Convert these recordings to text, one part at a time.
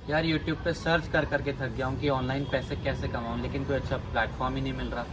यार यूट्यूब पे सर्च कर करके थक गया हूँ कि ऑनलाइन पैसे कैसे कमाऊँ, लेकिन कोई अच्छा प्लेटफॉर्म ही नहीं मिल रहा।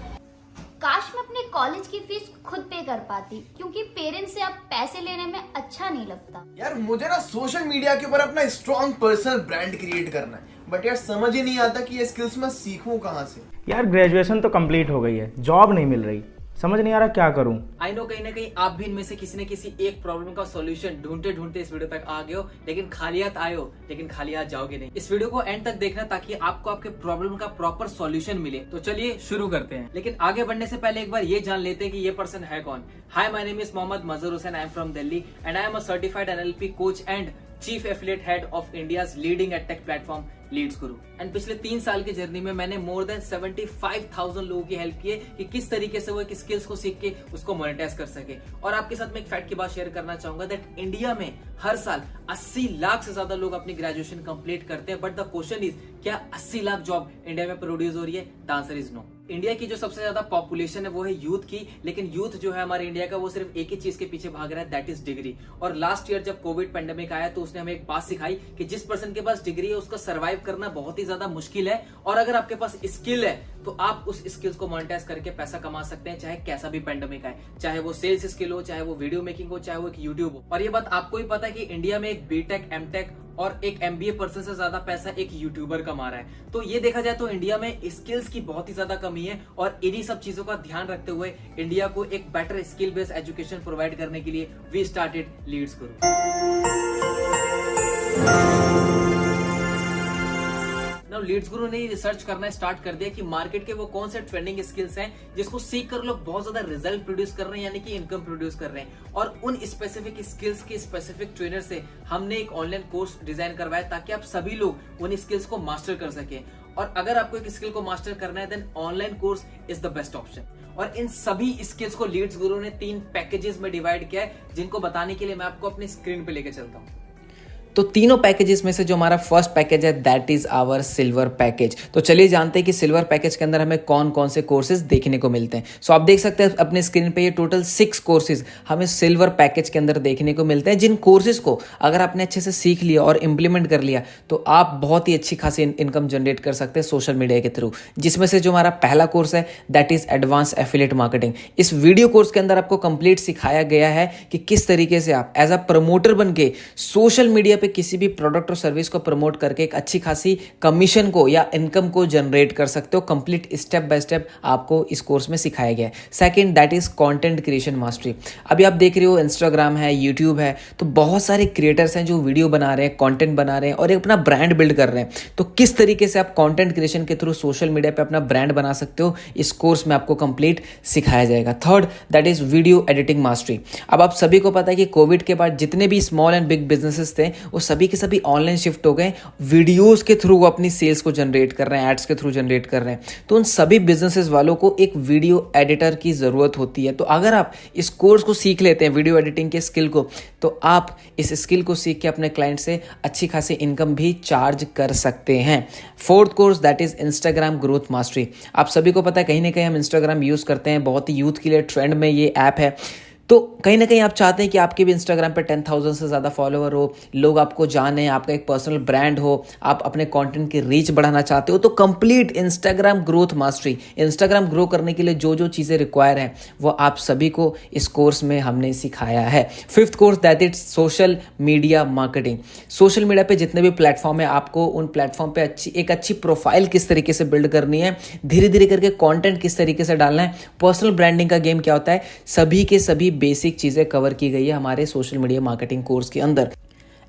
काश मैं अपने कॉलेज की फीस खुद पे कर पाती, क्योंकि पेरेंट्स से अब पैसे लेने में अच्छा नहीं लगता। यार मुझे ना सोशल मीडिया के ऊपर अपना स्ट्रॉन्ग पर्सनल ब्रांड क्रिएट करना है, बट यार समझ ही नहीं आता कि ये स्किल्स मैं सीखूं कहाँ से। यार ग्रेजुएशन तो कंप्लीट हो गई है, जॉब नहीं मिल रही, समझ नहीं आ रहा क्या करूं। आई नो कहीं ना कहीं आप भी इनमें से किसी न किसी एक प्रॉब्लम का सॉल्यूशन ढूंढते ढूंढते इस वीडियो तक आ गए हो, लेकिन खाली हाथ आए हो, लेकिन खाली हाथ जाओगे नहीं। इस वीडियो को एंड तक देखना ताकि आपको आपके प्रॉब्लम का प्रॉपर सॉल्यूशन मिले। तो चलिए शुरू करते हैं, लेकिन आगे बढ़ने से पहले एक बार ये जान लेते हैं कि ये पर्सन है कौन। Hi, my name is Mohammad Mazhar Hussain, I am from Delhi and I am a certified NLP coach and chief affiliate head of India's leading edtech platform Leads Guru. And पिछले 3 साल की जर्नी में मैंने मोर देन 75,000 लोगों की हेल्प की है कि किस तरीके से वो एक स्किल्स को सीख के उसको मोनेटाइज कर सके। और आपके साथ मैं एक फैक्ट की बात शेयर करना चाहूंगा दैट इंडिया में हर साल 80 लाख से ज्यादा लोग अपनी ग्रेजुएशन कंप्लीट करते हैं, बट द क्वेश्चन इज क्या 80 लाख जॉब इंडिया में प्रोड्यूस हो रही है? The answer is no. India की जो सबसे ज्यादा पॉपुलेशन है वो है यूथ की, लेकिन यूथ जो है हमारे इंडिया का वो सिर्फ एक ही चीज के पीछे भाग रहा है, दैट इज डिग्री। और लास्ट ईयर जब कोविड पेंडेमिक आया तो उसने हमें एक बात सिखाई कि जिस पर्सन के पास डिग्री है उसका सर्वाइव करना बहुत ही ज्यादा मुश्किल है, और अगर आपके पास स्किल है तो आप उस स्किल्स को मोनेटाइज करके पैसा कमा सकते हैं, चाहे कैसा भी पेंडेमिक आए, चाहे वो सेल्स स्किल हो, चाहे वो वीडियो मेकिंग हो, चाहे वो एक यूट्यूब हो। और ये बात आपको ही पता है कि इंडिया में एक बीटेक, एमटेक और एक एमबीए पर्सन से ज्यादा पैसा एक यूट्यूबर कमा रहा है। तो ये देखा जाए तो इंडिया में स्किल्स की बहुत ही ज्यादा कमी है, और इन्हीं सब चीजों का ध्यान रखते हुए इंडिया को एक better skill based education provide करने के लिए we started Leeds Guru. Leeds गुरु ने रिसर्च करना स्टार्ट कर दिया कि मार्केट के वो कौन से ट्रेंडिंग स्किल्स हैं जिसको सीख कर लोग बहुत ज्यादा रिजल्ट प्रोड्यूस कर रहे हैं, यानी कि इनकम प्रोड्यूस कर रहे हैं। और उन स्पेसिफिक स्किल्स के स्पेसिफिक ट्रेनर से हमने एक ऑनलाइन कोर्स डिजाइन करवाया ताकि आप सभी लोग उन स्किल्स को मास्टर कर सके। और अगर आपको एक स्किल को मास्टर करना है then online course is the best option. और इन सभी स्किल्स को लीड्स गुरु ने 3 पैकेजेस में डिवाइड किया है, जिनको बताने के लिए मैं आपको अपनी स्क्रीन पे लेके चलता हूँ। तो तीनों पैकेजेस में से जो हमारा फर्स्ट पैकेज है that is our silver package. तो चलिए जानते हैं कि सिल्वर पैकेज के अंदर हमें कौन कौन से कोर्सेज देखने को मिलते हैं। सो आप देख सकते हैं अपने स्क्रीन पे ये टोटल 6 कोर्सेज हमें सिल्वर पैकेज के अंदर देखने को मिलते हैं, जिन कोर्सेज को अगर आपने अच्छे से सीख लिया और इम्प्लीमेंट कर लिया तो आप बहुत ही अच्छी खासी इनकम जनरेट कर सकते हैं सोशल मीडिया के थ्रू। जिसमें से जो हमारा पहला कोर्स है that is advance affiliate marketing. इस वीडियो कोर्स के अंदर आपको कंप्लीट सिखाया गया है कि किस तरीके से आप एज अ प्रमोटर बन के सोशल मीडिया पे किसी भी प्रोडक्ट और सर्विस को प्रमोट करके एक अच्छी खासी कमीशन को या इनकम को जनरेट कर सकते हो। कंप्लीट स्टेप बाय स्टेप आपको इस कोर्स में सिखाया गया है। Second that is content creation mastery. अभी आप देख रहे हो इंस्टाग्राम है, यूट्यूब है, तो बहुत सारे क्रिएटर्स हैं जो वीडियो बना रहे हैं, कंटेंट बना रहे हैं और एक अपना ब्रांड बिल्ड कर रहे हैं। तो किस तरीके से आप कंटेंट क्रिएशन के थ्रू सोशल मीडिया पे अपना ब्रांड बना सकते हो, इस कोर्स में आपको कंप्लीट सिखाया जाएगा। Third that is video editing mastery. अब आप सभी को पता है कि कोविड के बाद जितने भी स्मॉल एंड बिग बिजनेसेस थे वो सभी के सभी ऑनलाइन शिफ्ट हो गए। वीडियोस के थ्रू वो अपनी सेल्स को जनरेट कर रहे हैं, एड्स के थ्रू जनरेट कर रहे हैं। तो उन सभी बिजनेसेस वालों को एक वीडियो एडिटर की जरूरत होती है। तो अगर आप इस कोर्स को सीख लेते हैं, वीडियो एडिटिंग के स्किल को, तो आप इस स्किल को सीख के अपने क्लाइंट से अच्छी खासी इनकम भी चार्ज कर सकते हैं। Fourth course that is Instagram growth mastery. आप सभी को पता है कहीं ना कहीं हम इंस्टाग्राम यूज करते हैं, बहुत ही यूथ के लिए ट्रेंड में ये ऐप है। तो कहीं ना कहीं आप चाहते हैं कि आपके भी इंस्टाग्राम पे 10,000 से ज़्यादा फॉलोअर हो, लोग आपको जाने, आपका एक पर्सनल ब्रांड हो, आप अपने कंटेंट की रीच बढ़ाना चाहते हो, तो complete Instagram growth mastery, Instagram grow करने के लिए जो जो चीज़ें रिक्वायर हैं वो आप सभी को इस कोर्स में हमने सिखाया है। Fifth course that is social media marketing. Social media पे जितने भी प्लेटफॉर्म है, आपको उन प्लेटफॉर्म पे एक अच्छी प्रोफाइल किस तरीके से बिल्ड करनी है, धीरे धीरे करके कॉन्टेंट किस तरीके से डालना है, पर्सनल ब्रांडिंग का गेम क्या होता है, सभी के सभी बेसिक चीजें कवर की गई है हमारे सोशल मीडिया मार्केटिंग कोर्स के अंदर।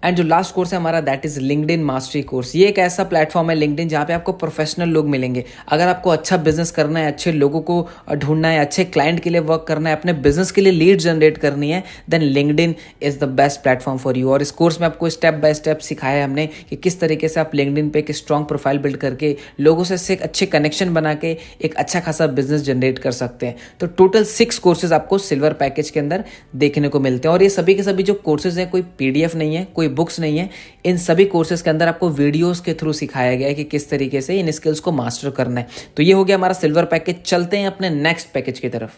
एंड जो लास्ट कोर्स है हमारा that is LinkedIn mastery course. ये एक ऐसा प्लेटफॉर्म है लिंक्डइन जहाँ पे आपको प्रोफेशनल लोग मिलेंगे। अगर आपको अच्छा बिजनेस करना है, अच्छे लोगों को ढूंढना है, अच्छे क्लाइंट के लिए वर्क करना है, अपने बिजनेस के लिए लीड जनरेट करनी है, then LinkedIn is the best platform for you. और इस कोर्स में आपको स्टेप बाय स्टेप सिखाया है हमने कि किस तरीके से आप लिंक्डइन पे एक स्ट्रॉन्ग प्रोफाइल बिल्ड करके लोगों से एक अच्छे कनेक्शन बना के एक अच्छा खासा बिजनेस जनरेट कर सकते हैं। तो टोटल 6 कोर्सेज आपको सिल्वर पैकेज के अंदर देखने को मिलते हैं। और ये सभी के सभी जो कोर्सेज हैं, कोई PDF नहीं है, कोई बुक्स नहीं है, इन सभी कोर्सेज के अंदर आपको वीडियोस के थ्रू सिखाया गया है कि किस तरीके से इन स्किल्स को मास्टर करना है। तो ये हो गया हमारा सिल्वर पैकेज। चलते हैं अपने नेक्स्ट पैकेज की तरफ।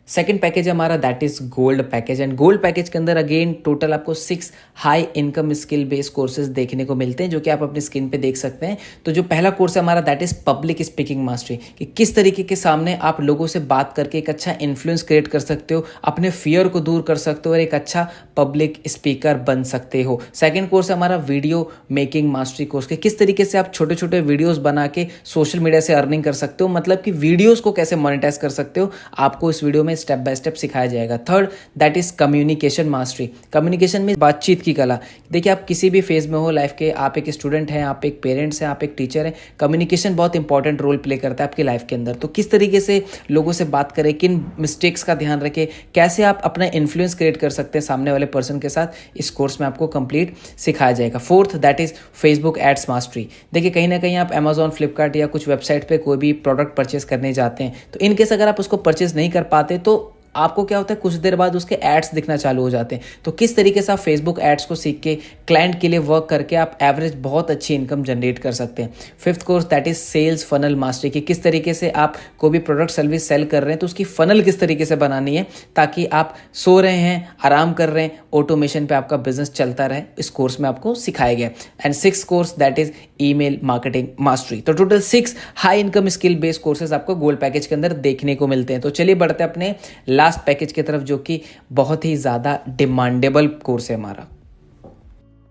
सेकंड पैकेज है हमारा that is gold package and gold package के अंदर अगेन टोटल आपको 6 high income skill based courses देखने को मिलते हैं जो कि आप अपनी स्क्रीन पे देख सकते हैं। तो जो पहला कोर्स है हमारा that is public speaking mastery, कि किस तरीके के सामने आप लोगों से बात करके एक अच्छा इन्फ्लुएंस क्रिएट कर सकते हो, अपने फियर को दूर कर सकते हो और एक अच्छा पब्लिक स्पीकर बन सकते हो। सेकेंड कोर्स है हमारा वीडियो मेकिंग मास्टरी कोर्स, के किस तरीके से आप छोटे छोटे वीडियोस बना के सोशल मीडिया से अर्निंग कर सकते हो, मतलब कि वीडियोस को कैसे मोनेटाइज कर सकते हो, आपको इस वीडियो में स्टेप बाय स्टेप सिखाया जाएगा। Third that is communication mastery, communication में बातचीत की कला। देखिए आप किसी भी फेज में हो लाइफ के, आप एक स्टूडेंट हैं, आप एक पेरेंट्स हैं, आप एक टीचर हैं, कम्युनिकेशन बहुत इंपॉर्टेंट रोल प्ले करता है आपकी लाइफ के अंदर। तो किस तरीके से लोगों से बात करें, किन मिस्टेक्स का ध्यान रखें, कैसे आप अपना इन्फ्लुएंस क्रिएट कर सकते हैं सामने वाले पर्सन के साथ, इस कोर्स में आपको कंप्लीट सिखाया जाएगा। Fourth that is Facebook ads mastery. देखिए कहीं ना कहीं आप अमेजॉन, फ्लिपकार्ट या कुछ वेबसाइट पे कोई भी प्रोडक्ट परचेस करने जाते हैं, तो इनकेस अगर आप उसको परचेस नहीं कर पाते तो आपको क्या होता है, कुछ देर बाद उसके एड्स दिखना चालू हो जाते हैं। तो किस तरीके से आप फेसबुक एड्स को सीख के क्लाइंट के लिए वर्क करके आप एवरेज बहुत अच्छी इनकम जनरेट कर सकते हैं। Fifth course that is sales funnel mastery, कि किस तरीके से आप कोई भी प्रोडक्ट सर्विस सेल कर रहे हैं तो उसकी फनल किस तरीके से बनानी है ताकि आप सो रहे हैं, आराम कर रहे हैं, ऑटोमेशन पे आपका बिजनेस चलता रहे, इस कोर्स में आपको सिखाया गया। And six course that is email marketing mastery. तो total 6 high income skill based courses आपको गोल्ड पैकेज के अंदर देखने को मिलते हैं। तो चलिए बढ़ते हैं अपने लास्ट पैकेज की तरफ, जो कि बहुत ही ज्यादा डिमांडेबल कोर्स है हमारा।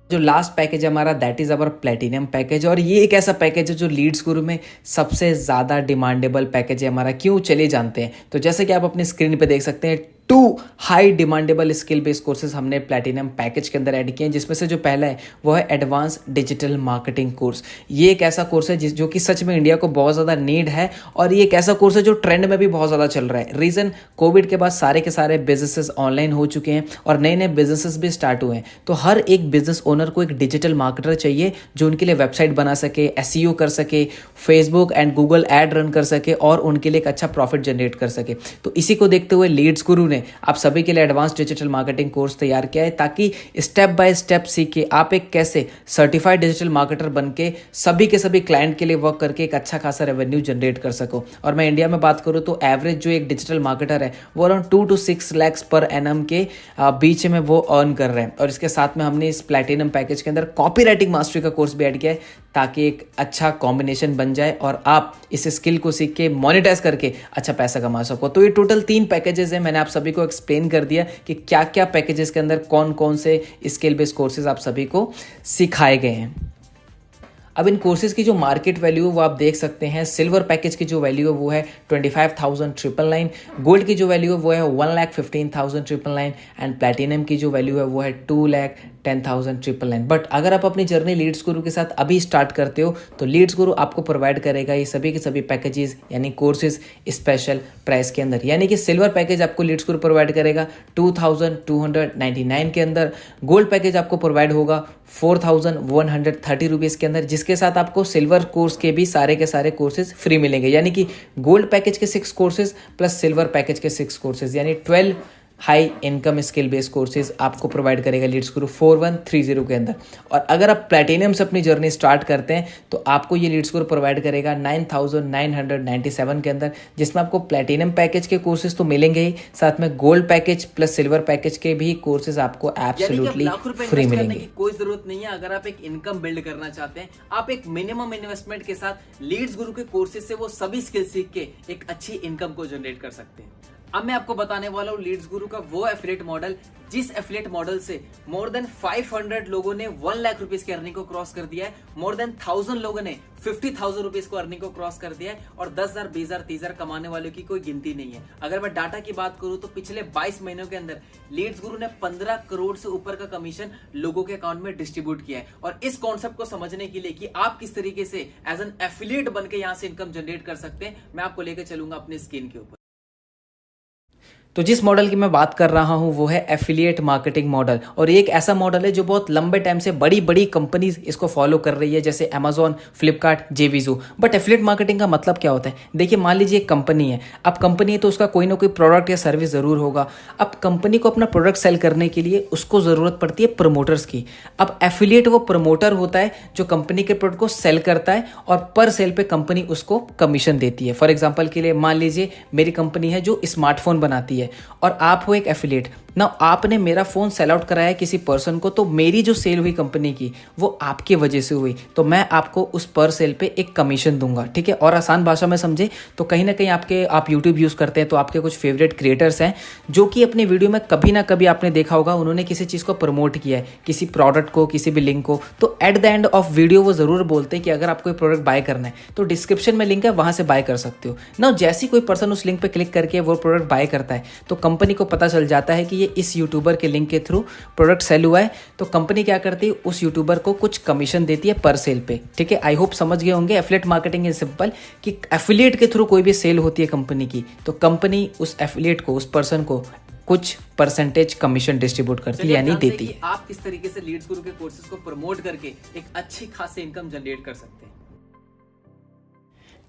जो लास्ट पैकेज है हमारा that is our platinum package, और ये एक ऐसा पैकेज है जो लीड्स गुरु में सबसे ज्यादा डिमांडेबल पैकेज है हमारा। क्यों, चलिए जानते हैं। तो जैसे कि आप अपनी स्क्रीन पे देख सकते हैं 2 high demandable skill based courses हमने प्लैटिनम पैकेज के अंदर ऐड किए हैं, जिसमें से जो पहला है वो है एडवांस डिजिटल मार्केटिंग कोर्स। ये एक ऐसा कोर्स है जो कि सच में इंडिया को बहुत ज़्यादा नीड है, और ये एक ऐसा कोर्स है जो ट्रेंड में भी बहुत ज़्यादा चल रहा है। रीज़न, कोविड के बाद सारे के सारे बिजनेसेस ऑनलाइन हो चुके हैं और नए नए बिजनेसेस भी स्टार्ट हुए हैं। तो हर एक बिजनेस ओनर को एक डिजिटल मार्केटर चाहिए जो उनके लिए वेबसाइट बना सके, SEO कर सके, Facebook and Google ad run कर सके और उनके लिए एक अच्छा प्रॉफिट जनरेट कर सके। तो इसी को देखते हुए लीड्स गुरु ने आप सभी के लिए एडवांस डिजिटल मार्केटिंग कोर्स तैयार किया है, ताकि स्टेप बाय स्टेप सीख के आप एक कैसे सर्टिफाइड डिजिटल मार्केटर बन के सभी के सभी क्लाइंट के लिए वर्क करके एक अच्छा खासा रेवेन्यू जनरेट कर सको। और मैं इंडिया में बात करूं तो एवरेज जो एक डिजिटल मार्केटर है वो around 2 to 6 lakhs per annum के बीच में वो अर्न कर रहे हैं। और इसके साथ में हमने इस प्लैटिनम पैकेज के अंदर कॉपी राइटिंग मास्टरी का कोर्स भी ऐड किया है, ताकि एक अच्छा कॉम्बिनेशन बन जाए और आप इस स्किल को सीख के मोनेटाइज करके अच्छा पैसा कमा सको। तो ये टोटल 3 पैकेजेस हैं, मैंने आप सभी को एक्सप्लेन कर दिया कि क्या क्या पैकेजेस के अंदर कौन कौन से स्किल बेस्ड कोर्सेज आप सभी को सिखाए गए हैं। अब इन कोर्सेज की जो मार्केट वैल्यू है वो आप देख सकते हैं। सिल्वर पैकेज की जो वैल्यू है वो है 25,999, गोल्ड की जो वैल्यू है वो है 1,15,999 एंड प्लैटिनम की जो वैल्यू है वो है 2,10,999। बट अगर आप अपनी जर्नी लीड्स गुरु के साथ अभी स्टार्ट करते हो तो लीड्स गुरु आपको प्रोवाइड करेगा ये सभी के सभी पैकेजेस यानी कोर्सेज स्पेशल प्राइस के अंदर। यानी कि सिल्वर पैकेज आपको लीड्स गुरु प्रोवाइड करेगा 2,299 के अंदर, गोल्ड पैकेज आपको प्रोवाइड होगा 4,130 रुपीज़ के अंदर, जिसके साथ आपको सिल्वर कोर्स के भी सारे के सारे कोर्सेज फ्री मिलेंगे। यानी कि गोल्ड पैकेज के 6 कोर्सेज प्लस सिल्वर पैकेज के 6 कोर्सेज, यानी 12 high income skill based courses आपको प्रोवाइड करेगा लीड्स गुरु 4130 के अंदर। और अगर आप प्लैटिनम से अपनी जर्नी स्टार्ट करते हैं तो आपको ये लीड्स गुरु प्रोवाइड करेगा 9,997 के अंदर, जिसमें आपको प्लैटिनम पैकेज के कोर्सेज तो मिलेंगे ही, साथ में gold package plus silver package के भी कोर्सेज आपको एब्सोल्युटली फ्री मिलेंगे। कोई जरूरत नहीं है, अगर आप एक इनकम बिल्ड करना चाहते हैं, आप एक मिनिमम इन्वेस्टमेंट के साथ लीड्स गुरु के कोर्सेज से वो सभी स्किल सीख के एक अच्छी इनकम को जनरेट कर सकते हैं। अब मैं आपको बताने वाला हूँ लीड्स गुरु का वो एफिलिएट मॉडल जिस एफिलिएट मॉडल से मोर देन 500 लोगों ने 1 लाख रुपीस की अर्निंग को क्रॉस कर दिया है, मोर देन 1000 लोगों ने 50,000 रुपीस को अर्निंग को क्रॉस कर दिया है, और 10,000, 20,000, 30,000 कमाने वालों की कोई गिनती नहीं है। अगर मैं डाटा की बात करूं तो पिछले 22 महीनों के अंदर लीड्स गुरु ने 15 करोड़ से ऊपर का कमीशन लोगों के अकाउंट में डिस्ट्रीब्यूट किया है। और इस कॉन्सेप्ट को समझने के लिए कि आप किस तरीके से एज एन एफिलिएट बनकर यहां से इनकम जनरेट कर सकते हैं, मैं आपको लेकर चलूंगा अपनी स्क्रीन के ऊपर। तो जिस मॉडल की मैं बात कर रहा हूं वो है एफिलिएट मार्केटिंग मॉडल, और ये एक ऐसा मॉडल है जो बहुत लंबे टाइम से बड़ी बड़ी कंपनीज इसको फॉलो कर रही है, जैसे अमेजॉन, फ्लिपकार्ट, जेवीजो। बट एफिलिएट मार्केटिंग का मतलब क्या होता है? देखिए, मान लीजिए एक कंपनी है, अब कंपनी है तो उसका कोई ना कोई प्रोडक्ट या सर्विस जरूर होगा। अब कंपनी को अपना प्रोडक्ट सेल करने के लिए उसको जरूरत पड़ती है प्रमोटर्स की। अब एफिलिएट वो प्रमोटर होता है जो कंपनी के प्रोडक्ट को सेल करता है और पर सेल पे कंपनी उसको कमीशन देती है। फॉर एग्जाम्पल के लिए मान लीजिए मेरी कंपनी है जो स्मार्टफोन बनाती है, है और आप हो एक एफिलिएट ना, आपने मेरा फ़ोन सेल आउट कराया किसी पर्सन को, तो मेरी जो सेल हुई कंपनी की वो आपकी वजह से हुई, तो मैं आपको उस पर सेल पे एक कमीशन दूंगा, ठीक है। और आसान भाषा में समझे तो कहीं ना कहीं आप यूट्यूब यूज़ करते हैं तो आपके कुछ फेवरेट क्रिएटर्स हैं जो कि अपने वीडियो में कभी ना कभी आपने देखा होगा उन्होंने किसी चीज़ को प्रमोट किया है, किसी प्रोडक्ट को, किसी भी लिंक को, तो at the end of video वो ज़रूर बोलते हैं कि अगर आपको कोई प्रोडक्ट बाय करना है तो डिस्क्रिप्शन में लिंक है, वहाँ से बाय कर सकते हो ना। जैसे कोई पर्सन उस लिंक पर क्लिक करके वो प्रोडक्ट बाय करता है तो कंपनी को पता चल जाता है कि ये इस यूट्यूबर के लिंक के थ्रू प्रोडक्ट सेल हुआ है, तो कंपनी क्या करती है, उस यूट्यूबर को कुछ कमीशन देती है पर सेल पे, ठीक है। आई होप समझ गए होंगे एफिलिएट मार्केटिंग इज सिंपल कि एफिलिएट के थ्रू कोई भी सेल होती है कंपनी की तो कंपनी उस एफिलिएट को, उस पर्सन को कुछ परसेंटेज कमीशन डिस्ट्रीब्यूट करती है, यानी देती है। आप किस तरीके से लीड्स गुरु के कोर्सेज को प्रमोट करके एक अच्छी खासी इनकम जनरेट कर सकते हैं।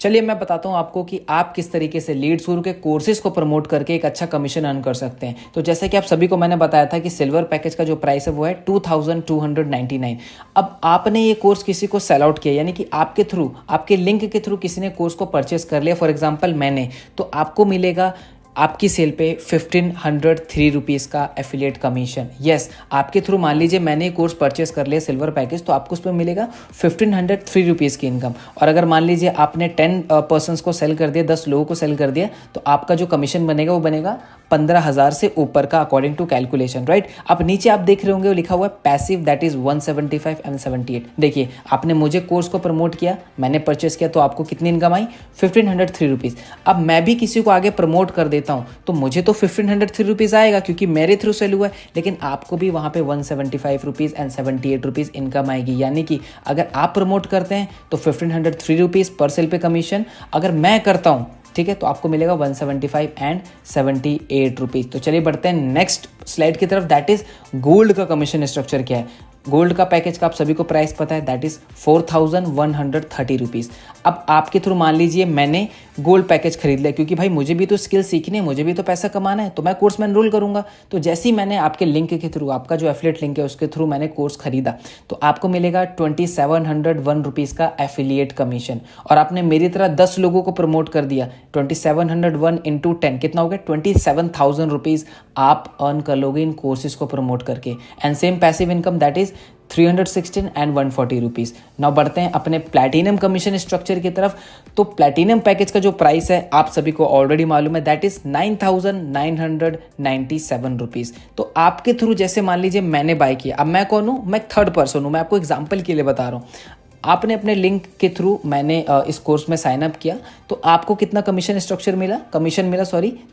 चलिए मैं बताता हूँ आपको कि आप किस तरीके से लीड्स गुरु के कोर्सेज को प्रमोट करके एक अच्छा कमीशन अर्न कर सकते हैं। तो जैसे कि आप सभी को मैंने बताया था कि सिल्वर पैकेज का जो प्राइस है वो है 2299। अब आपने ये कोर्स किसी को सेल आउट किया, यानी कि आपके थ्रू, आपके लिंक के थ्रू किसी ने कोर्स को परचेस कर लिया, फॉर एग्जाम्पल मैंने, तो आपको मिलेगा आपकी सेल पे 1503 रुपीज़ का एफिलिएट कमीशन। यस, आपके थ्रू मान लीजिए मैंने कोर्स परचेस कर लिया सिल्वर पैकेज, तो आपको उस पर मिलेगा 1503 रुपीज़ की इनकम। और अगर मान लीजिए आपने 10 पर्सनस को सेल कर दिया, 10 लोगों को सेल कर दिया, तो आपका जो कमीशन बनेगा वो बनेगा 15,000 से ऊपर का अकॉर्डिंग टू कैलकुलेशन, राइट। अब नीचे आप देख रहे होंगे वो लिखा हुआ है पैसिव, दैट इज 175 एंड 78। देखिए आपने मुझे कोर्स को प्रमोट किया, मैंने परचेस किया, तो आपको कितनी इनकम आई, 1503 रुपीज़। अब मैं भी किसी को आगे प्रमोट कर देता हूं तो मुझे तो 1503 रुपीज़ आएगा क्योंकि मेरे थ्रू सेल हुआ है, लेकिन आपको भी वहां पे 175 रुपीज़ एंड 78 रुपीज़ इनकम आएगी। यानी कि अगर आप प्रमोट करते हैं तो 1503 रुपीज़ पर सेल पे कमीशन, अगर मैं करता हूं, ठीक है, तो आपको मिलेगा 175 एंड 78 रुपीज़। तो चलिए बढ़ते हैं नेक्स्ट स्लाइड की तरफ, दैट इज गोल्ड का कमीशन स्ट्रक्चर क्या है। गोल्ड का पैकेज का आप सभी को प्राइस पता है, दैट इज 4130 रुपीज़। अब आपके थ्रू मान लीजिए मैंने गोल्ड पैकेज खरीद लिया, क्योंकि भाई मुझे भी तो स्किल सीखनी है, मुझे भी तो पैसा कमाना है, तो मैं कोर्स में एनरोल करूंगा। तो जैसे ही मैंने आपके लिंक के थ्रू, आपका जो एफिलिएट लिंक है उसके थ्रू मैंने कोर्स खरीदा, तो आपको मिलेगा 2701 रुपीज़ का एफिलिएट कमीशन। और आपने मेरी तरह 10 लोगों को प्रमोट कर दिया, 2701 इंटू 10 कितना हो गया, 27,000 रुपीज़ आप अर्न कर लोगे इन कोर्सेज को प्रमोट करके। And same passive income that is 316 and 140 rupees. Now बढ़ते हैं अपने प्लैटिनम कमीशन स्ट्रक्चर की तरफ। तो प्लैटिनम पैकेज का जो प्राइस है आप सभी को ऑलरेडी मालूम है, दैट इज 9,997 रुपीज़। तो आपके थ्रू जैसे मान लीजिए मैंने बाय किया, अब मैं कौन हूँ, मैं थर्ड पर्सन हूँ, मैं आपको एग्जाम्पल के लिए बता रहा हूँ। आपने अपने लिंक के थ्रू मैंने इस कोर्स में साइन अप किया, तो आपको कितना कमीशन स्ट्रक्चर मिला,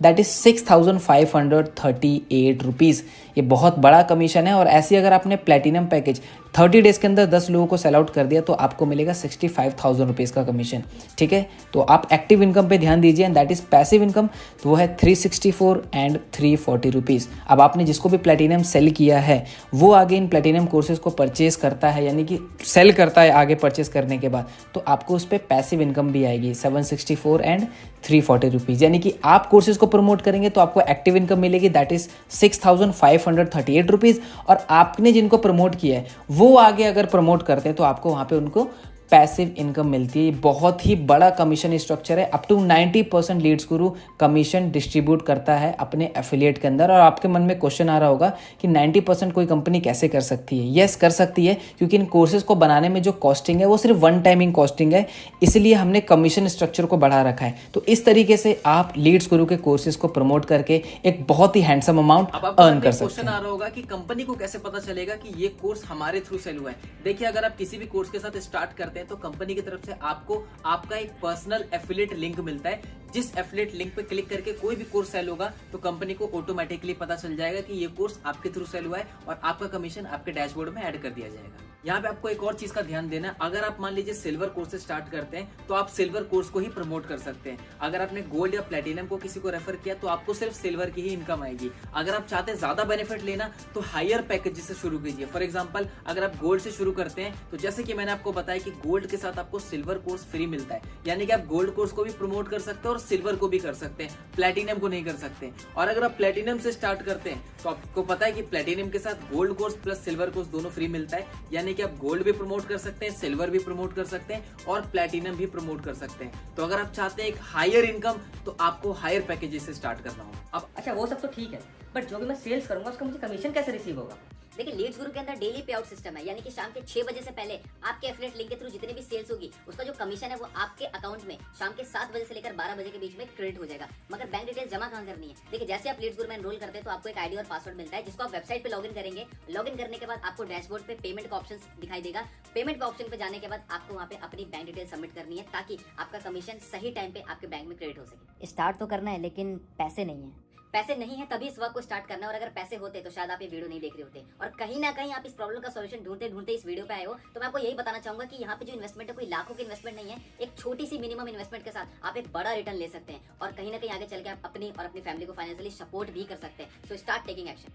दैट इज 6,538 रुपीज़। ये बहुत बड़ा कमीशन है। और ऐसे अगर आपने प्लैटिनम पैकेज 30 डेज के अंदर 10 लोगों को सेल आउट कर दिया तो आपको मिलेगा 65,000 रुपीज़ का कमीशन, ठीक है। तो आप एक्टिव इनकम पे ध्यान दीजिए, and that is passive income, तो वो है 364 एंड 340 रुपीज़। अब आपने जिसको भी प्लैटिनम सेल किया है वो आगे इन प्लैटिनम कोर्सेज को परचेज करता है, यानी कि सेल करता है आगे परचेज करने के बाद, तो आपको उस पर पैसिव इनकम भी आएगी 764 एंड 340 रुपीज़। यानी कि आप कोर्सेज को प्रमोट करेंगे तो आपको एक्टिव इनकम मिलेगी, दैट इज 6,538 रुपीज़। और आपने जिनको प्रमोट किया है वो आगे अगर प्रमोट करते हैं तो आपको वहाँ पे उनको पैसिव इनकम मिलती है। बहुत ही बड़ा कमीशन स्ट्रक्चर है, up to 90% Leeds Guru commission distribute करता है अपने एफिलिएट के अंदर। और आपके मन में क्वेश्चन आ रहा होगा कि 90% कोई कंपनी कैसे कर सकती है। यस, कर सकती है, क्योंकि इन कोर्सेज को बनाने में जो कॉस्टिंग है वो सिर्फ वन टाइमिंग कॉस्टिंग है, इसलिए हमने कमीशन स्ट्रक्चर को बढ़ा रखा है। तो इस तरीके से आप लीड्स गुरु के कोर्सेज को प्रमोट करके एक बहुत ही हैंडसम अमाउंट अर्न कर सकते हैं। क्वेश्चन आ रहा होगा कि कंपनी को कैसे पता चलेगा कि ये कोर्स हमारे थ्रू सेल हुआ है। देखिए, अगर आप किसी भी कोर्स के साथ स्टार्ट करते हैं तो कंपनी की तरफ से आपको आपका एक पर्सनल एफिलिएट लिंक मिलता है। जिस एफिलिएट लिंक पे क्लिक करके कोई भी कोर्स सेल होगा तो कंपनी को ऑटोमेटिकली पता चल जाएगा कि ये कोर्स आपके थ्रू सेल हुआ है और आपका कमीशन आपके डैशबोर्ड में ऐड कर दिया जाएगा। यहाँ पे आपको एक और चीज का ध्यान देना है, अगर आप मान लीजिए सिल्वर कोर्स से स्टार्ट करते हैं तो आप सिल्वर कोर्स को ही प्रमोट कर सकते हैं। अगर आपने गोल्ड या प्लेटिनम को किसी को रेफर किया तो आपको सिर्फ सिल्वर की ही इनकम आएगी। अगर आप चाहते हैं ज्यादा बेनिफिट लेना तो हायर पैकेज से शुरू कीजिए। फॉर एग्जांपल, अगर आप गोल्ड से शुरू करते हैं तो जैसे कि मैंने आपको बताया कि गोल्ड के साथ आपको सिल्वर कोर्स फ्री मिलता है, यानी कि आप गोल्ड कोर्स को भी प्रमोट कर सकते हैं और सिल्वर को भी कर सकते हैं, प्लेटिनम को नहीं कर सकते। और अगर आप प्लेटिनम से स्टार्ट करते हैं तो आपको पता है कि प्लेटिनम के साथ gold course plus silver course दोनों फ्री मिलता है, यानी कि आप गोल्ड भी प्रमोट कर सकते हैं, सिल्वर भी प्रमोट कर सकते हैं और प्लेटिनम भी प्रमोट कर सकते हैं। तो अगर आप चाहते हैं एक हायर इनकम तो आपको हायर पैकेजेस से स्टार्ट करना होगा। अब अच्छा वो सब तो ठीक है, बट जो भी मैं सेल्स करूंगा उसका मुझे कमीशन कैसे रिसीव होगा? देखिए लीड्स गुरु के अंदर डेली पे आउट सिस्टम है, यानी कि शाम के 6 बजे से पहले आपके एफिलिएट लिंक के थ्रू जितनी भी सेल्स होगी उसका जो कमीशन है वो आपके अकाउंट में शाम के 7 बजे से लेकर 12 बजे के बीच में क्रेडिट हो जाएगा। मगर बैंक डिटेल जमा कहाँ करनी है? देखिए जैसे आप लीड्स गुरु में एनरोल करते हैं तो आपको एक आईडी और पासवर्ड मिलता है जिसको आप वेबसाइट पे लॉगिन करेंगे। लॉगिन करने के बाद आपको डैशबोर्ड पे पेमेंट का ऑप्शन दिखाई देगा। पेमेंट का ऑप्शन पे जाने के बाद आपको वहाँ पे अपनी बैंक डिटेल सबमिट करनी है ताकि आपका कमीशन सही टाइम पे आपके बैंक में क्रेडिट हो सके। स्टार्ट तो करना है लेकिन पैसे नहीं है। पैसे नहीं है तभी इस वर्क को स्टार्ट करना है, और अगर पैसे होते तो शायद आप ये वीडियो नहीं देख रहे होते। और कहीं ना कहीं आप इस प्रॉब्लम का सॉल्यूशन ढूंढते ढूंढते इस वीडियो पे आए हो। तो मैं आपको यही बताना चाहूंगा कि यहाँ पे जो इन्वेस्टमेंट है कोई लाखों की इन्वेस्टमेंट नहीं है। एक छोटी सी मिनिमम इन्वेस्टमेंट के साथ आप एक बड़ा रिटर्न ले सकते हैं और कहीं ना कहीं आगे चल के आप अपनी और अपनी फैमिली को फाइनेंशियली सपोर्ट भी कर सकते हैं। So start taking action.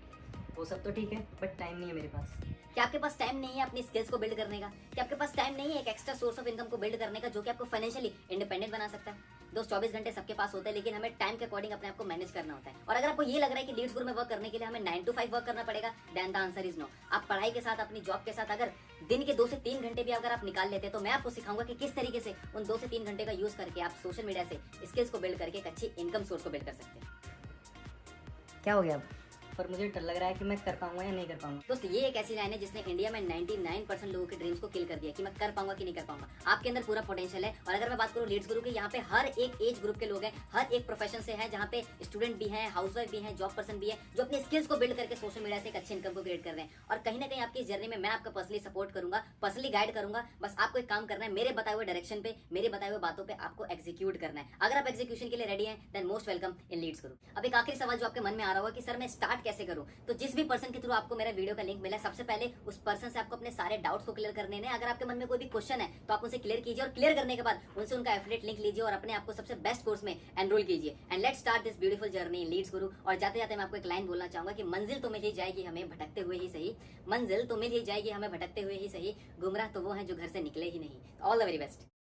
वो सब तो ठीक है बट टाइम नहीं है मेरे पास। क्या आपके पास टाइम नहीं है अपनी स्किल्स को बिल्ड करने का? क्या आपके पास टाइम नहीं है एक एक्स्ट्रा सोर्स ऑफ इनकम को बिल्ड करने का जो कि आपको फाइनेंशियली इंडिपेंडेंट बना सकता है? दोस्त 24 घंटे सबके पास होते हैं लेकिन हमें टाइम के अकॉर्डिंग अपने आप को मैनेज करना होता है। और अगर आपको ये लग रहा है कि लीड्स गुरु में वर्क करने के लिए हमें 9 to 5 वर्क करना पड़ेगा, then the answer is no. आप पढ़ाई के साथ अपनी जॉब के साथ अगर दिन के 2 से 3 घंटे भी अगर आप निकाल लेते हैं तो मैं आपको सिखाऊंगा कि किस तरीके से उन 2 से 3 घंटे का यूज करके आप सोशल मीडिया से स्किल्स को बिल्ड करके एक अच्छी इनकम सोर्स को बिल्ड कर सकते हैं। क्या हो गया अब? पर मुझे डर लग रहा है कि मैं कर पाऊंगा या नहीं कर पाऊंगा। दोस्त ये एक ऐसी लाइन है जिसने इंडिया में 99% लोगों के ड्रीम्स को किल कर दिया कि मैं कर पाऊंगा कि नहीं कर पाऊंगा। आपके अंदर पूरा पोटेंशियल है। और अगर मैं बात करूं लीड्स गुरु की, यहाँ पे हर एक एज ग्रुप के लोग हैं, हर एक प्रोफेशन से हैं, जहाँ पे स्टूडेंट भी हैं, हाउसवाइफ भी हैं, जॉब पर्सन भी है, जो अपने स्किल्स को बिल्ड करके सोशल मीडिया से एक अच्छी इनकम को क्रिएट कर रहे हैं। और कहीं ना कहीं आपकी इस जर्नी में मैं आपका पर्सनली सपोर्ट करूंगा, पर्सनली गाइड करूंगा। बस आपको एक काम करना है, मेरे बताए हुए डायरेक्शन पे, मेरे बताए हुए बातों पे आपको एग्जीक्यूट करना है। अगर आप एग्जीक्यूशन के लिए रेडी हैं then most welcome in Leads Guru. अब एक आखिरी सवाल जो आपके मन में आ रहा होगा कि सर मैं स्टार्ट कैसे करूं? तो जिस भी पर्सन के थ्रू आपको मेरा वीडियो का लिंक मिला, सबसे पहले उस पर्सन से आपको अपने सारे डाउट्स को क्लियर करने हैं। अगर आपके मन में कोई भी क्वेश्चन है तो आप उनसे क्लियर कीजिए और क्लियर करने के बाद उनसे उनका एफिलिएट लिंक लीजिए और अपने आप को सबसे बेस्ट कोर्स में एनरोल कीजिए। And let's start this beautiful journey in Leads Guru. और जाते जाते मैं आपको एक लाइन बोलना चाहूंगा कि मंजिल तो मिल ही जाएगी हमें भटकते हुए ही सही, मंजिल तो मिल ही जाएगी हमें भटकते हुए ही सही, गुमराह तो वो हैं जो घर से निकले ही नहीं। All the very best.